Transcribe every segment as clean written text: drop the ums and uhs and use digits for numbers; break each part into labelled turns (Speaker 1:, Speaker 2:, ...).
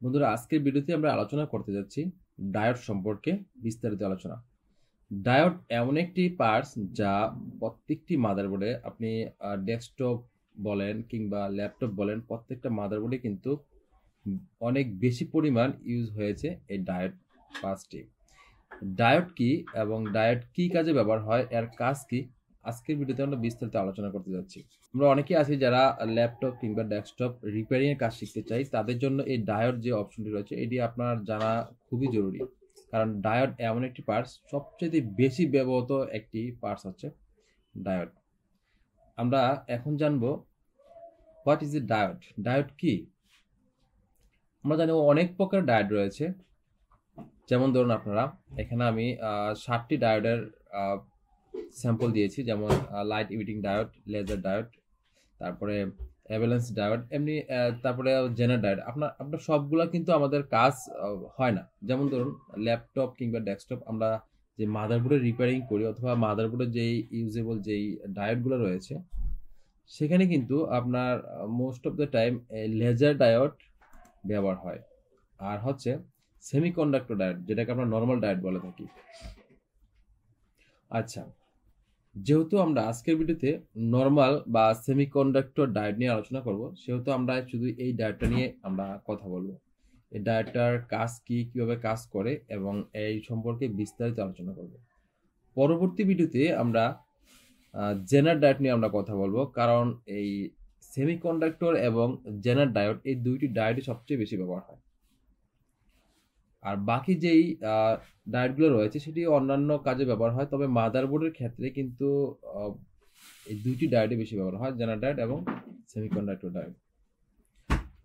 Speaker 1: বন্ধুরা, আজকের ভিডিওতে আমরা আলোচনা করতে যাচ্ছি ডায়োড সম্পর্কে বিস্তারিত আলোচনা। ডায়োড এমন একটি পার্টস যা প্রত্যেকটি মাদারবোর্ডে, আপনি ডেস্কটপ বলেন কিংবা ল্যাপটপ বলেন, প্রত্যেকটা মাদারবোর্ডে কিন্তু অনেক বেশি পরিমাণ ইউজ হয়েছে এই ডায়োড পার্টসটি। ডায়োড কি এবং ডায়োড কি কাজে ব্যবহার হয়, এর কাজ কি, আজকের ভিডিওতে আমরা বিস্তারিত আলোচনা করতে যাচ্ছি। আমরা অনেকেই আছি যারা ল্যাপটপ কিংবা ডেস্কটপ রিপেয়ারিং এর কাজ শিখতে চাই, তাদের জন্য এই ডায়োড যে অপশনটি রয়েছে এটি আপনার জানা খুবই জরুরি। কারণ ডায়োড এমন একটি পার্টস, সবচেয়ে বেশি ব্যবহৃত একটি পার্টস হচ্ছে ডায়োড। আমরা এখন জানবো what is a diode. Diode কি? আমরা জানি অনেক প্রকার ডায়োড রয়েছে। যেমন ধরুন, আপনারা এখানে আমি 7টি ডায়োডের স্যাম্পল দিয়েছি, যেমন light emitting diode, laser diode, তারপরে অ্যাভালান্স ডায়োড, এমনি তারপরে জেনার ডায়োড। আপনার সবগুলা কিন্তু আমাদের কাজ হয় না। যেমন ধরুন, ল্যাপটপ কিংবা ডেস্কটপ আমরা যে মাদারবোর্ডে রিপেয়ারিং করি অথবা মাদারবোর্ডের যেই ইউজেবল যেই ডায়োডগুলো রয়েছে, সেখানে কিন্তু আপনার most of the time laser diode ব্যবহার হয়, আর হচ্ছে সেমিকন্ডাক্টর ডায়োড, যেটাকে আমরা নর্মাল ডায়োড বলে থাকি। আচ্ছা, যেহেতু আমরা আজকের ভিডিওতে নর্মাল বা সেমিকন্ডাক্টর ডায়োড নিয়ে আলোচনা করব, সেহেতু আমরা শুধু এই ডায়োডটা নিয়ে আমরা কথা বলবো। এই ডায়োডটার কাজ কি, কিভাবে কাজ করে, এবং এই সম্পর্কে বিস্তারিত আলোচনা করব। পরবর্তী ভিডিওতে আমরা জেনার ডায়োড নিয়ে আমরা কথা বলবো, কারণ এই সেমিকন্ডাক্টর এবং জেনার ডায়োড, এই দুইটি ডায়োডই সবচেয়ে বেশি ব্যবহার হয়। আর বাকি যেই ডায়োডগুলো রয়েছে সেটি অন্যান্য কাজে ব্যবহার হয়, তবে মাদারবোর্ডের ক্ষেত্রে কিন্তু এই দুইটি ডায়োডই বেশি ব্যবহার হয়, জেনার ডায়োড এবং সেমিকন্ডাক্টর ডায়োড।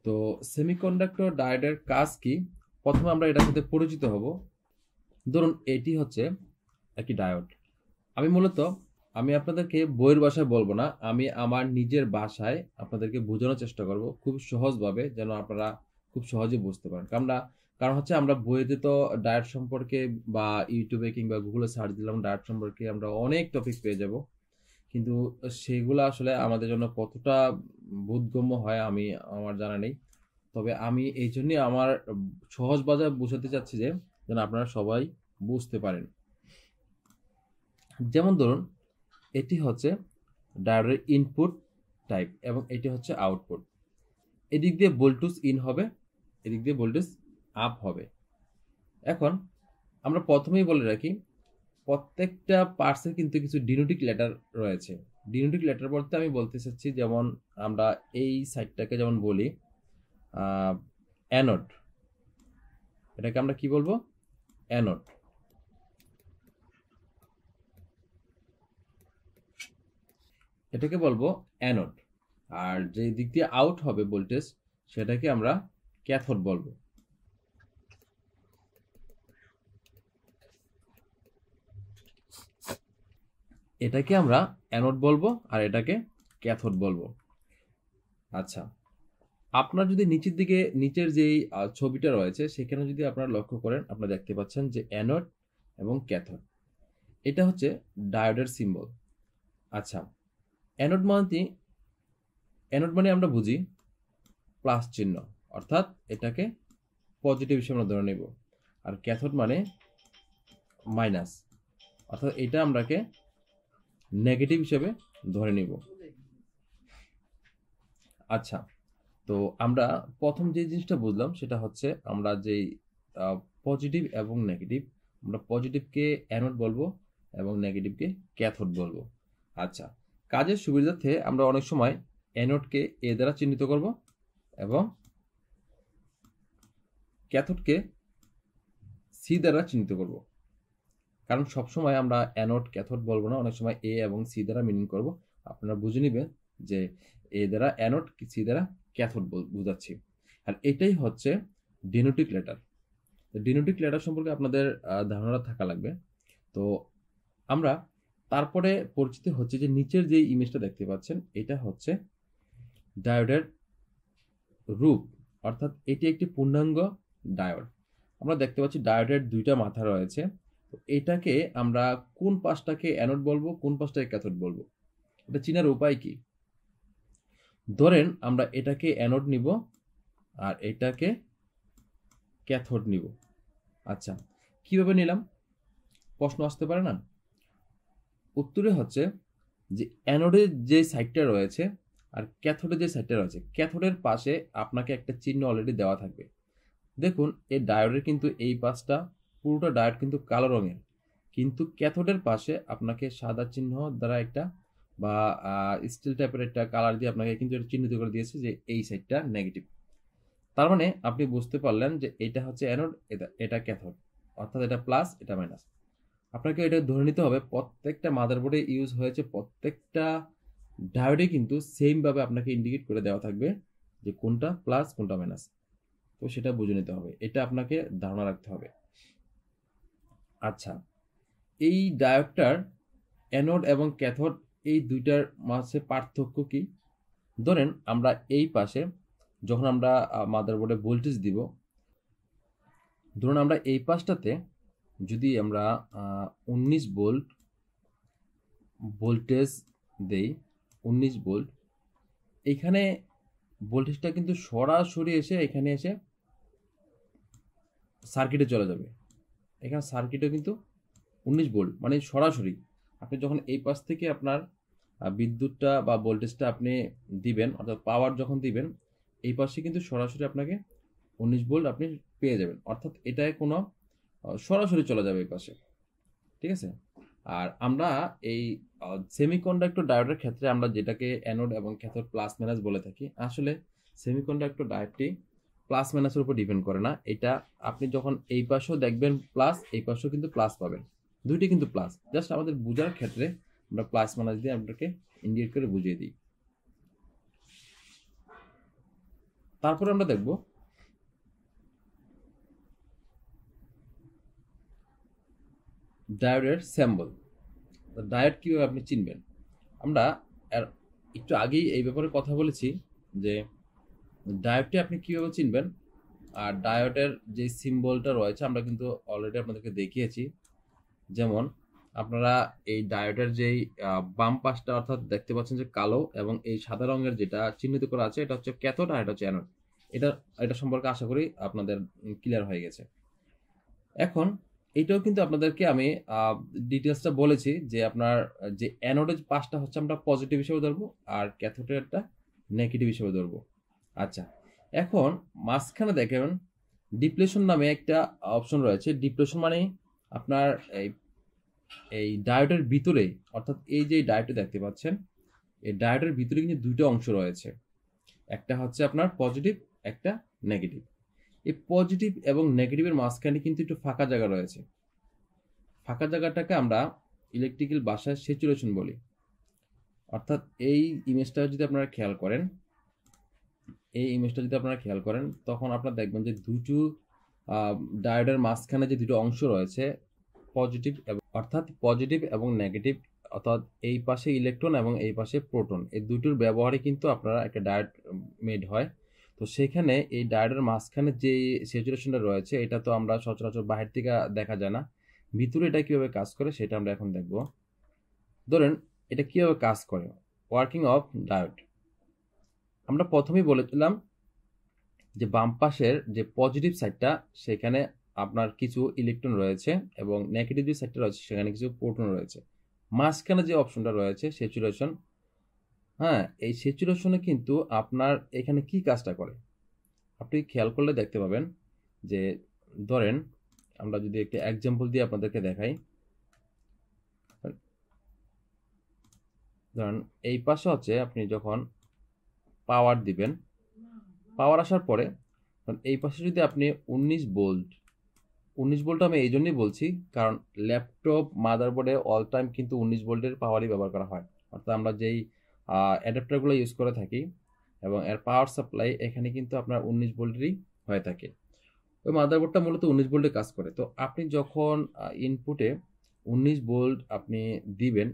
Speaker 1: তো সেমিকন্ডাক্টর ডায়োডের কাজ কি, প্রথমে আমরা এটার সাথে পরিচিত হব। ধরুন, এটি হচ্ছে একটি ডায়োড। আমি আপনাদেরকে বইয়ের ভাষায় বলবো না, আমি আমার নিজের ভাষায় আপনাদেরকে বোঝানোর চেষ্টা করব, খুব সহজভাবে, যেন আপনারা খুব সহজে বুঝতে পারেন। কারণ হচ্ছে আমরা বইতে তো ডায়েট সম্পর্কে বা ইউটিউবে কিংবা গুগলে সার্চ দিলাম ডায়েট সম্পর্কে আমরা অনেক টপিক পেয়ে যাব, কিন্তু সেগুলো আসলে আমাদের জন্য কতটা বোধগম্য হয় আমার জানা নেই। তবে আমি এই জন্যই আমার সহজ ভাষায় বোঝাতে চাচ্ছি, যেন আপনারা সবাই বুঝতে পারেন। যেমন ধরুন, এটি হচ্ছে ডায়োডের ইনপুট টাইপ এবং এটি হচ্ছে আউটপুট। এদিক দিয়ে ভোল্টেজ ইন হবে, এদিক দিয়ে ভোল্টেজ আপ হবে। এখন আমরা প্রথমেই বলে রাখি, প্রত্যেকটা পার্টসের কিন্তু কিছু ডিনোটিক লেটার রয়েছে। ডিনোটিক লেটার বলতে আমি বলতে চাচ্ছি, যেমন আমরা এই সাইডটাকে যেমন বলি অ্যানোড, এটাকে আমরা কি বলবো? অ্যানোড। এটাকে বলবো অ্যানোড। আর যে দিক দিয়ে আউট হবে ভোল্টেজ, সেটাকে আমরা ক্যাথোড বলবো। এটাকে আমরা অ্যানোড বলবো আর এটাকে ক্যাথোড বলবো। আচ্ছা, আপনার যদি নিচের যেই ছবিটা রয়েছে, সেখানে যদি আপনারা লক্ষ্য করেন, আপনারা দেখতে পাচ্ছেন যে অ্যানোড এবং ক্যাথোড, এটা হচ্ছে ডায়োডের সিম্বল। আচ্ছা, অ্যানোড মানে আমরা বুঝি প্লাস চিহ্ন, অর্থাৎ এটাকে পজিটিভ হিসেবে আমরা ধরে নেব। আর ক্যাথোড মানে মাইনাস, অর্থাৎ এটা আমরাকে নেগেটিভ হিসেবে ধরে নিব। আচ্ছা, তো আমরা প্রথম যে জিনিসটা বুঝলাম সেটা হচ্ছে, আমরা যেই পজিটিভ এবং নেগেটিভ, আমরা পজিটিভকে অ্যানোড বলবো এবং নেগেটিভকে ক্যাথোড বলবো। আচ্ছা, কাজের সুবিধার্থে আমরা অনেক সময় অ্যানোডকে এ দ্বারা চিহ্নিত করব এবং ক্যাথোডকে সি দ্বারা চিহ্নিত করব। কারণ সবসময় আমরা অ্যানোড ক্যাথোড বলবো না, অনেক সময় এ এবং সি দ্বারা মিনিং করব। আপনারা বুঝে নেবেন যে এ দ্বারা অ্যানোড, সি দ্বারা ক্যাথোড বোঝাচ্ছি। আর এটাই হচ্ছে ডিনোটিক লেটার। ডিনোটিক লেটার সম্পর্কে আপনাদের ধারণা থাকা লাগবে। তো আমরা তারপরে পরিচিত হচ্ছে যে নিচের যে ইমেজটা দেখতে পাচ্ছেন, এটা হচ্ছে ডায়োডের রূপ, অর্থাৎ এটি একটি পূর্ণাঙ্গ ডায়োড। আমরা দেখতে পাচ্ছি ডায়োডের দুইটা মাথা রয়েছে। তো এটাকে আমরা কোন পাশটাকে অ্যানোড বলবো, কোন পাশটাকে ক্যাথোড বলবো, এটা চেনার উপায় কি? ধরেন আমরা এটাকে অ্যানোড নিব আর এটাকে ক্যাথোড নিব। আচ্ছা, কিভাবে নিলাম প্রশ্ন আসতে পারে না? উত্তরে হচ্ছে যে অ্যানোডের যে সাইডটা রয়েছে আর ক্যাথোডের যে সাইডটা রয়েছে, ক্যাথোডের পাশে আপনাকে একটা চিহ্ন অলরেডি দেওয়া থাকবে। দেখুন এই ডায়োডের কিন্তু এই পাশটা পুরোটা ডায়োড কিন্তু কালো রঙের, কিন্তু ক্যাথোডের পাশে আপনাকে সাদা চিহ্ন দ্বারা একটা বা স্টিল টাইপের একটা কালার দিয়ে আপনাকে কিন্তু এটা চিহ্নিত করে দিয়েছে যে এই সাইডটা নেগেটিভ। তার মানে আপনি বুঝতে পারলেন যে এটা হচ্ছে অ্যানোড, এটা ক্যাথোড, অর্থাৎ এটা প্লাস এটা মাইনাস। আপনাকে এটা ধরে নিতে হবে প্রত্যেকটা মাদারবোর্ডে ইউজ হয়েছে, প্রত্যেকটা ডায়োডে কিন্তু সেমভাবে আপনাকে ইন্ডিকেট করে দেওয়া থাকবে যে কোনটা প্লাস কোনটা মাইনাস। তো সেটা বুঝে নিতে হবে, এটা আপনাকে ধারণা রাখতে হবে। আচ্ছা, এই ডায়োডটার অ্যানোড এবং ক্যাথোড এই দুইটার মাঝে পার্থক্য কি? ধরেন আমরা এই পাশে যখন আমরা মাদারবোর্ডে ভোল্টেজ দিব, ধরুন আমরা এই পাশটাতে যদি আমরা 19 ভোল্ট ভোল্টেজ দেই, 19 ভোল্ট, এখানে ভোল্টেজটা কিন্তু সরাসরি এসে এখানে এসে সার্কিটে চলে যাবে। এখানে সার্কিটে কিন্তু 19 ভোল্ট মানে সরাসরি আপনি যখন এই পাশ থেকে আপনার বিদ্যুৎটা বা ভোল্টেজটা আপনি দিবেন, অর্থাৎ পাওয়ার যখন দিবেন, এই পাশে কিন্তু সরাসরি আপনাকে 19 ভোল্ট আপনি পেয়ে যাবেন, অর্থাৎ এটায় কোনো সরাসরি চলে যাবে এই পাশে। ঠিক আছে? আর আমরা এই সেমিকন্ডাক্টর ডায়োডের ক্ষেত্রে আমরা যেটাকে অ্যানোড এবং ক্যাথোড প্লাস মাইনাস বলে থাকি, আসলে সেমিকন্ডাক্টর ডায়োডটি প্লাস মাইনাসের উপর ডিপেন্ড করে না। এটা আপনি যখন এই পাশেও দেখবেন প্লাস, এই পাশেও কিন্তু প্লাস পাবেন, দুইটি কিন্তু প্লাস। জাস্ট আমাদের বোঝার ক্ষেত্রে আমরা প্লাস মাইনাস দিয়ে আপনাকে ইন্ডিকেট করে বুঝিয়ে দিই। তারপরে আমরা দেখব ডায়োডের সিম্বল। ডায়োড কিভাবে আপনি চিনবেন? আমরা একটু আগেই এই ব্যাপারে কথা বলেছি যে ডায়োডটি আপনি কিভাবে চিনবেন, আর ডায়োডের যে সিম্বলটা রয়েছে আমরা কিন্তু অলরেডি আপনাদেরকে দেখিয়েছি। যেমন আপনারা এই ডায়োডের যেই বাম পাশটা অর্থাৎ দেখতে পাচ্ছেন যে কালো, এবং এই সাদা রঙের যেটা চিহ্নিত করা আছে এটা হচ্ছে ক্যাথোড আর এটা হচ্ছে অ্যানোড। এটা সম্পর্কে আশা করি আপনাদের ক্লিয়ার হয়ে গেছে। এখন এইটাও কিন্তু আপনাদেরকে আমি ডিটেলসটা বলেছি যে আপনার যে অ্যানোডের পাশটা হচ্ছে আমরা পজিটিভ হিসেবে ধরবো আর ক্যাথোডেরটা নেগেটিভ হিসেবে ধরবো। আচ্ছা, এখন মাঝখানে দেখেন ডিপ্লেশন নামে একটা অপশন রয়েছে। ডিপ্লেশন মানে আপনার এই ডায়োডের ভিতরে, অর্থাৎ এই যে ডায়োডটা দেখতে পাচ্ছেন, এই ডায়োডের ভিতরে কিন্তু দুটো অংশ রয়েছে, একটা হচ্ছে আপনার পজিটিভ, একটা নেগেটিভ। এই পজিটিভ এবং নেগেটিভের মাঝখানে কিন্তু একটু ফাঁকা জায়গা রয়েছে। ফাঁকা জায়গাটাকে আমরা ইলেকট্রিক্যাল ভাষায় স্যাচুরেশন বলি। অর্থাৎ এই ইমেজটা যদি আপনারা খেয়াল করেন, তখন আপনারা দেখবেন যে দুটো ডায়োডের মাঝখানে যে দুটো অংশ রয়েছে পজিটিভ, অর্থাৎ পজিটিভ এবং নেগেটিভ, অর্থাৎ এই পাশে ইলেকট্রন এবং এই পাশে প্রোটন, এই দুটোর ব্যবহারে কিন্তু আপনারা একটা ডায়োড মেড হয়। তো সেখানে এই ডায়োডের মাঝখানে যে স্যাচুরেশনটা রয়েছে এটা তো আমরা সচরাচর বাহির থেকে দেখা যায় না, ভিতরে এটা কিভাবে কাজ করে সেটা আমরা এখন দেখব। ধরেন এটা কিভাবে কাজ করে, ওয়ার্কিং অফ ডায়োড। আমরা প্রথমেই বলেছিলাম যে বাম পাশের যে পজিটিভ সাইডটা সেখানে আপনার কিছু ইলেকট্রন রয়েছে এবং নেগেটিভ যে সাইডটা রয়েছে সেখানে কিছু প্রোটন রয়েছে। মাঝখানে যে অপশনটা রয়েছে স্যাচুরেশন, হ্যাঁ, এই স্যাচুরেশনে কিন্তু আপনার এখানে কি কাজটা করে আপনি খেয়াল করলে দেখতে পাবেন যে ধরেন আমরা যদি একটা এক্সাম্পল দিয়ে আপনাদেরকে দেখাই, ধরেন এই পাশে হচ্ছে আপনি যখন পাওয়ার দিবেন, পাওয়ার আসার পরে এই পাশে যদি আপনি 19 ভোল্ট আমি এই জন্যই বলছি কারণ ল্যাপটপ মাদারবোর্ডে অল টাইম কিন্তু 19 ভোল্টের পাওয়ারই ব্যবহার করা হয়। অর্থাৎ আমরা যেই অ্যাডাপ্টারগুলো ইউজ করে থাকি এবং এর পাওয়ার সাপ্লাই এখানে কিন্তু আপনার 19 ভোল্টেরই হয়ে থাকে। ওই মাদারবোর্ডটা মূলত 19 ভোল্টে কাজ করে। তো আপনি যখন ইনপুটে 19 ভোল্ট আপনি দিবেন,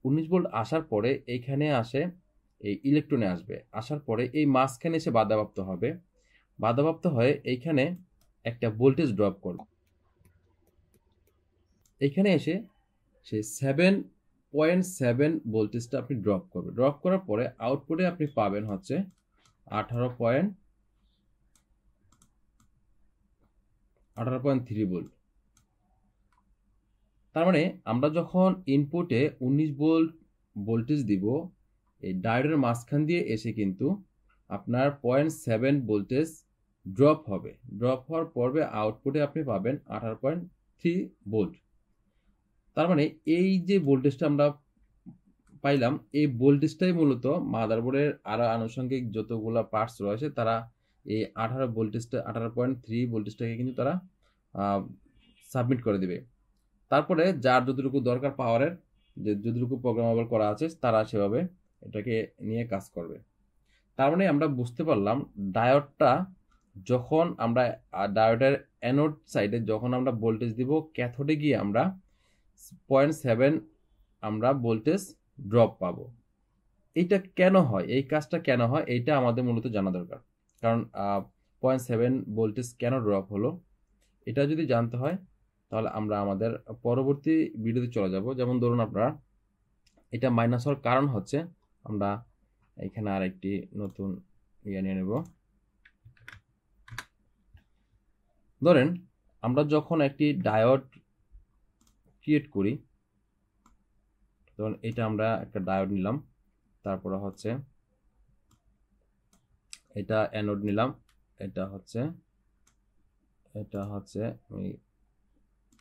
Speaker 1: 19 ভোল্ট আসার পরে এইখানে আসে এই ইলেকট্রনে আসবে, আসার পরে এই মাঝখানে এসে বাধাপ্রাপ্ত হয়ে এইখানে একটা ভোল্টেজ ড্রপ করবে। এইখানে এসে সে 7.7 ভোল্টেজটা আপনি ড্রপ করবে। ড্রপ করার পরে আউটপুটে আপনি পাবেন হচ্ছে 18.7 18.3 ভোল্ট। তার মানে আমরা যখন ইনপুটে 19 ভোল্ট ভোল্টেজ দিব, এই ডায়োডের মাঝখান দিয়ে এসে কিন্তু আপনার 0.7 ভোল্টেজ ড্রপ হবে। ড্রপ হওয়ার পর্বে আউটপুটে আপনি পাবেন 18.3 ভোল্ট। তার মানে এই যে ভোল্টেজটা আমরা পাইলাম, এই ভোল্টেজটাই মূলত মাদারবোর্ডের আরো আনুষঙ্গিক যতগুলো পার্টস রয়েছে তারা এই 18.3 ভোল্টেজটাকে কিন্তু তারা সাবমিট করে দিবে। তারপরে যার যতটুকু দরকার পাওয়ারের, যে যতটুকু প্রোগ্রামেবল করা আছে তারা সেভাবে এটাকে নিয়ে কাজ করবে। তার মানে আমরা বুঝতে পারলাম ডায়োডটা যখন আমরা ডায়োডের অ্যানোড সাইডে যখন আমরা ভোল্টেজ দিব, ক্যাথোডে গিয়ে আমরা 0.7 আমরা ভোল্টেজ ড্রপ পাবো। এইটা কেন হয়, এই কাজটা কেন হয়, এইটা আমাদের মূলত জানা দরকার। কারণ 0.7 ভোল্টেজ কেন ড্রপ হলো এটা যদি জানতে হয় তাহলে আমরা আমাদের পরবর্তী ভিডিওতে চলে যাব। যেমন ধরুন আপনারা এটা মাইনাস হওয়ার কারণ হচ্ছে, আমরা এখানে আরেকটি নতুন ইয়ে নিয়ে নেব। ধরেন আমরা যখন একটি ডায়োড ক্রিয়েট করি, ধরুন এটা আমরা একটা ডায়োড নিলাম, তারপরে হচ্ছে এটা অ্যানোড নিলাম, এটা হচ্ছে আমি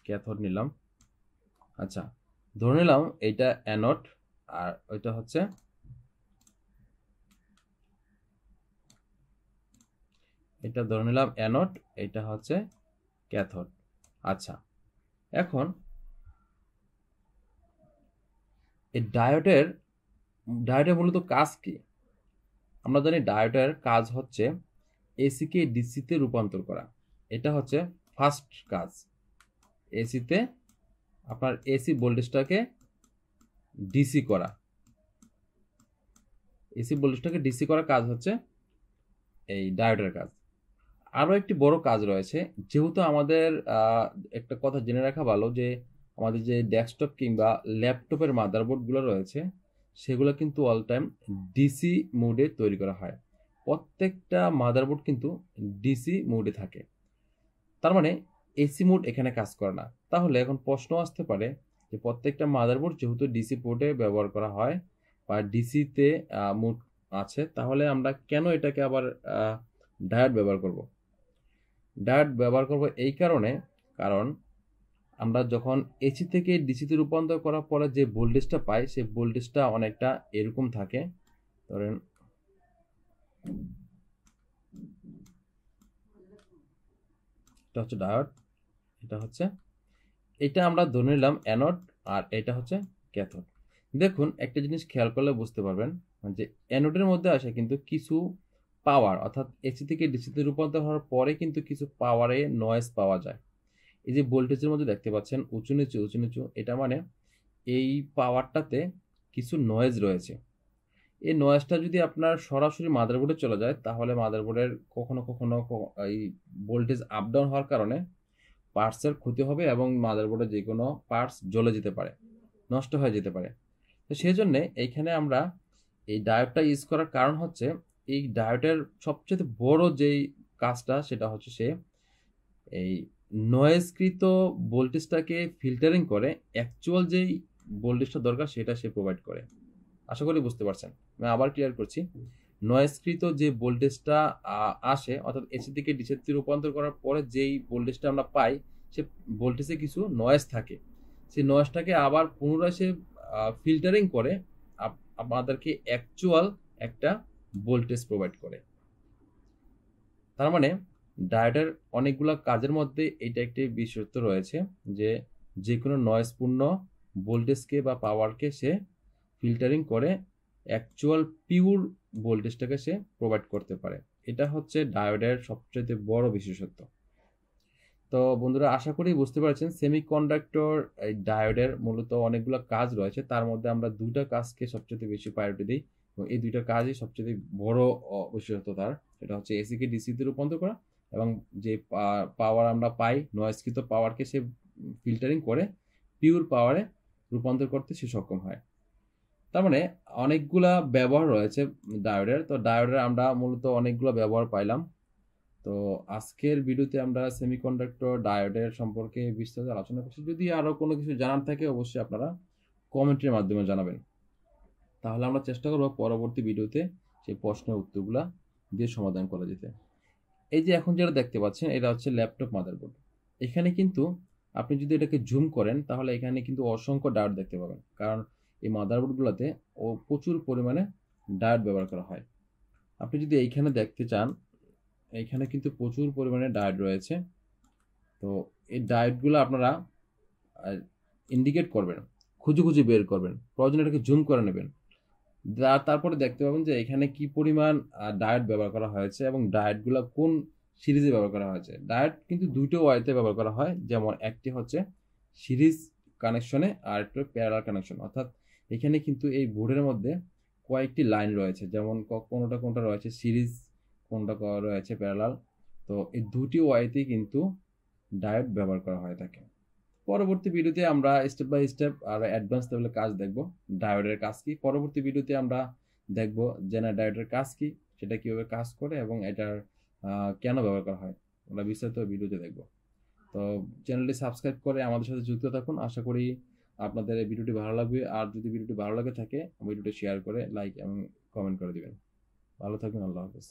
Speaker 1: ক্যাথোড নিলাম। আচ্ছা, ধরে নিলাম এটা অ্যানোড আর ওইটা হচ্ছে এটা ধরে নিলাম অ্যানোড, এটা হচ্ছে ক্যাথোড। আচ্ছা, এখন এই ডায়োডের মূলত কাজ কি? আমরা জানি ডায়োডের কাজ হচ্ছে এসিকে ডিসিতে রূপান্তর করা। এটা হচ্ছে ফার্স্ট কাজ। এসিতে আপনার এসি ভোল্টেজটাকে ডিসি করা, এসি ভোল্টেজটাকে ডিসি করা কাজ হচ্ছে এই ডায়োডের কাজ। আরও একটি বড় কাজ রয়েছে, যেহেতু আমাদের একটা কথা জেনে রাখা ভালো যে আমাদের যে ডেস্কটপ কিংবা ল্যাপটপের মাদারবোর্ডগুলো রয়েছে সেগুলো কিন্তু অল টাইম ডিসি মোডে তৈরি করা হয়। প্রত্যেকটা মাদারবোর্ড কিন্তু ডিসি মোডে থাকে। তার মানে এসি মোড এখানে কাজ করে না। তাহলে এখন প্রশ্ন আসতে পারে যে প্রত্যেকটা মাদারবোর্ড যেহেতু ডিসি পোর্টে ব্যবহার করা হয় বা ডিসিতে মোড আছে, তাহলে আমরা কেন এটাকে আবার ডায়োড ব্যবহার করব? ডায়োড ব্যবহার করব এই কারণে, কারণ আমরা যখন এসি থেকে ডিসিতে রূপান্তর করার পরে যে ভোল্টেজটা পাই সেই ভোল্টেজটা অনেকটা এরকম থাকে। ধরেন এটা হচ্ছে ডায়োড, এটা আমরা ধরে নিলাম অ্যানোড আর এটা হচ্ছে ক্যাথোড। দেখুন একটা জিনিস খেয়াল করলে বুঝতে পারবেন যে অ্যানোডের মধ্যে আসে কিন্তু কিছু পাওয়ার, অর্থাৎ এসি থেকে ডিসিতে রূপান্তর হওয়ার পরে কিন্তু কিছু পাওয়ারে নয়েজ পাওয়া যায়। এই যে ভোল্টেজের মধ্যে দেখতে পাচ্ছেন উঁচু নিচু, এটা মানে এই পাওয়ারটাতে কিছু নয়েজ রয়েছে। এই নয়েজটা যদি আপনার সরাসরি মাদারবোর্ডে চলে যায় তাহলে মাদারবোর্ডের কখনো এই ভোল্টেজ আপ ডাউন হওয়ার কারণে পার্টসের ক্ষতি হবে এবং মাদারবোর্ডের যে কোনো পার্টস জ্বলে যেতে পারে, নষ্ট হয়ে যেতে পারে। তো সেই জন্যে এইখানে আমরা এই ডায়োডটা ইউজ করার কারণ হচ্ছে, এই ডায়োডের সবচেয়ে বড় যেই কাজটা সেটা হচ্ছে সে এই নয়েজকৃত ভোল্টেজটাকে ফিল্টারিং করে অ্যাকচুয়াল যেই ভোল্টেজটা দরকার সেটা সে প্রোভাইড করে। আশা করি বুঝতে পারছেন। আমি আবার ক্লিয়ার করছি, নয়েজকৃত যে ভোল্টেজটা আসে, অর্থাৎ এসি থেকে ডিসিতে রূপান্তর করার পরে যেই ভোল্টেজটা আমরা পাই সে ভোল্টেজে কিছু নয়েজ থাকে, সেই নয়েজটাকে আবার পুনরায় সে ফিল্টারিং করে আমাদেরকে অ্যাকচুয়াল একটা ভোল্টেজ প্রোভাইড করে। তার মানে ডায়োডের অনেকগুলো কাজের মধ্যে এটা একটি বিশেষত্ব রয়েছে যে কোনো নয়েজপূর্ণ ভোল্টেজকে বা পাওয়ারকে সে ফিল্টারিং করে অ্যাকচুয়াল পিওর ভোল্টেজটাকে সে প্রোভাইড করতে পারে। এটা হচ্ছে ডায়োডের সবচেয়ে বড় বিশেষত্ব। তো বন্ধুরা আশা করি বুঝতে পারছেন সেমিকন্ডাক্টর এই ডায়োডের মূলত অনেকগুলো কাজ রয়েছে, তার মধ্যে আমরা দুইটা কাজকে সবচেয়ে বেশি প্রায়োরিটি দিই এবং এই দুইটা কাজই সবচেয়ে বড় বিশেষত্ব তার। সেটা হচ্ছে এসিকে ডিসিতে রূপান্তর করা এবং যে পাওয়ার আমরা পাই নয়েজকৃত পাওয়ারকে সে ফিল্টারিং করে পিওর পাওয়ারে রূপান্তর করতে সে সক্ষম হয়। তার মানে অনেকগুলা ব্যবহার রয়েছে ডায়োডের। তো ডায়োডের আমরা মূলত অনেকগুলো ব্যবহার পাইলাম। তো আজকের ভিডিওতে আমরা সেমিকন্ডাক্টর ডায়োডের সম্পর্কে বিস্তারিত আলোচনা করছি। যদি আরো কোনো কিছু জানার থাকে অবশ্যই আপনারা কমেন্টের মাধ্যমে জানাবেন। তাহলে আমরা চেষ্টা করব পরবর্তী ভিডিওতে সেই প্রশ্নের উত্তরগুলা দিয়ে সমাধান করা যেতে। এই যে এখন যেটা দেখতে পাচ্ছেন এটা হচ্ছে ল্যাপটপ মাদারবোর্ড। এখানে কিন্তু আপনি যদি এটাকে জুম করেন তাহলে এখানে কিন্তু অসংখ্য ডায়োড দেখতে পাবেন, কারণ এই মাদারবোর্ডগুলোতে প্রচুর পরিমাণে ডায়োড ব্যবহার করা হয়। আপনি যদি এইখানে দেখতে চান, এইখানে কিন্তু প্রচুর পরিমাণে ডায়োড রয়েছে। তো এই ডায়োডগুলো আপনারা ইন্ডিকেট করবেন, খুঁজে খুঁজে বের করবেন, প্রয়োজনে এটাকে জুম করে নেবেন। তারপরে দেখতে পাবেন যে এখানে কি পরিমাণ ডায়োড ব্যবহার করা হয়েছে এবং ডায়োডগুলো কোন সিরিজে ব্যবহার করা হয়েছে। ডায়োড কিন্তু দুটো ওয়াইতে ব্যবহার করা হয়, যেমন একটি হচ্ছে সিরিজ কানেকশনে আর একটা প্যারালাল কানেকশন। অর্থাৎ এখানে কিন্তু এই বোর্ডের মধ্যে কয়েকটি লাইন রয়েছে, যেমন কোনটা রয়েছে সিরিজ, কোনটা রয়েছে প্যারালাল। তো এই দুটি ওয়াইতেই কিন্তু ডায়োড ব্যবহার করা হয়ে থাকে। পরবর্তী ভিডিওতে আমরা স্টেপ বাই স্টেপ আর অ্যাডভান্স লেভেলের কাজ দেখব। ডায়োডের কাজ কি, পরবর্তী ভিডিওতে আমরা দেখব ডায়োডের কাজ কি, সেটা কিভাবে কাজ করে এবং এটার কেন ব্যবহার করা হয়, আমরা বিস্তারিত ভিডিওতে দেখব। তো চ্যানেলটি সাবস্ক্রাইব করে আমাদের সাথে যুক্ত থাকুন। আশা করি আপনাদের এই ভিডিওটি ভালো লাগবে। আর যদি ভিডিওটি ভালো লাগে থাকে ভিডিওটি শেয়ার করে লাইক এবং কমেন্ট করে দিবেন। ভালো থাকবেন। আল্লাহ হাফেজ।